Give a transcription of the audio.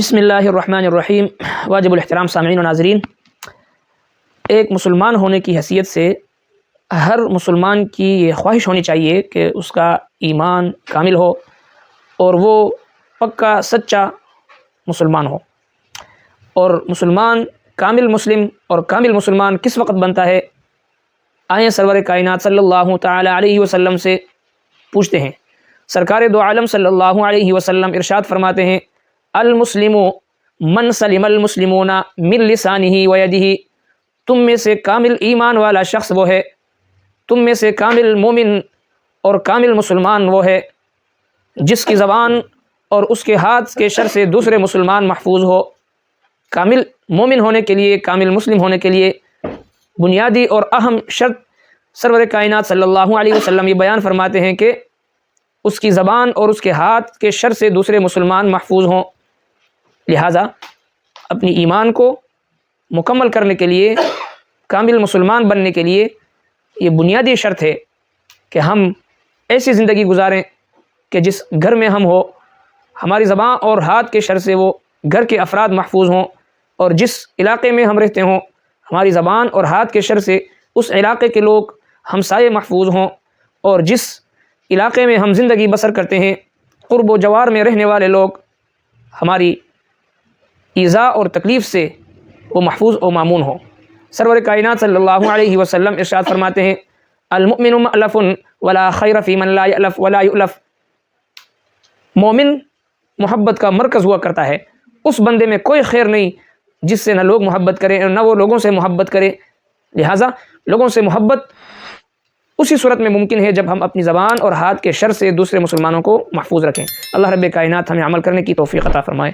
بسم اللہ الرحمن الرحیم۔ واجب الاحترام سامعین و ناظرین، ایک مسلمان ہونے کی حیثیت سے ہر مسلمان کی یہ خواہش ہونی چاہیے کہ اس کا ایمان کامل ہو اور وہ پکا سچا مسلمان ہو۔ اور مسلمان کامل مسلم اور کامل مسلمان کس وقت بنتا ہے؟ آئیں سرور کائنات صلی اللہ تعالی علیہ وسلم سے پوچھتے ہیں۔ سرکار دو عالم صلی اللہ علیہ وسلم ارشاد فرماتے ہیں، المسلم من سلم المسلمون من لسانہ و یدہ، تم میں سے کامل ایمان والا شخص وہ ہے، تم میں سے کامل مومن اور کامل مسلمان وہ ہے جس کی زبان اور اس کے ہاتھ کے شر سے دوسرے مسلمان محفوظ ہو۔ کامل مومن ہونے کے لیے، کامل مسلم ہونے کے لیے بنیادی اور اہم شرط سرور کائنات صلی اللہ علیہ وسلم یہ بیان فرماتے ہیں کہ اس کی زبان اور اس کے ہاتھ کے شر سے دوسرے مسلمان محفوظ ہوں۔ لہٰذا اپنی ایمان کو مکمل کرنے کے لیے، کامل مسلمان بننے کے لیے یہ بنیادی شرط ہے کہ ہم ایسی زندگی گزاریں کہ جس گھر میں ہم ہو، ہماری زبان اور ہاتھ کے شر سے وہ گھر کے افراد محفوظ ہوں، اور جس علاقے میں ہم رہتے ہوں ہماری زبان اور ہاتھ کے شر سے اس علاقے کے لوگ ہمسائے محفوظ ہوں، اور جس علاقے میں ہم زندگی بسر کرتے ہیں قرب و جوار میں رہنے والے لوگ ہماری ایذا اور تکلیف سے وہ محفوظ و مامون ہوں۔ سرور کائنات صلی اللہ علیہ وسلم ارشاد فرماتے ہیں، المؤمن مألف ولا خیر فی من لا یألف ولا یؤلف، مومن محبت کا مرکز ہوا کرتا ہے، اس بندے میں کوئی خیر نہیں جس سے نہ لوگ محبت کریں اور نہ وہ لوگوں سے محبت کرے۔ لہٰذا لوگوں سے محبت اسی صورت میں ممکن ہے جب ہم اپنی زبان اور ہاتھ کے شر سے دوسرے مسلمانوں کو محفوظ رکھیں۔ اللہ رب کائنات ہمیں عمل کرنے کی توفیق عطا فرمائے۔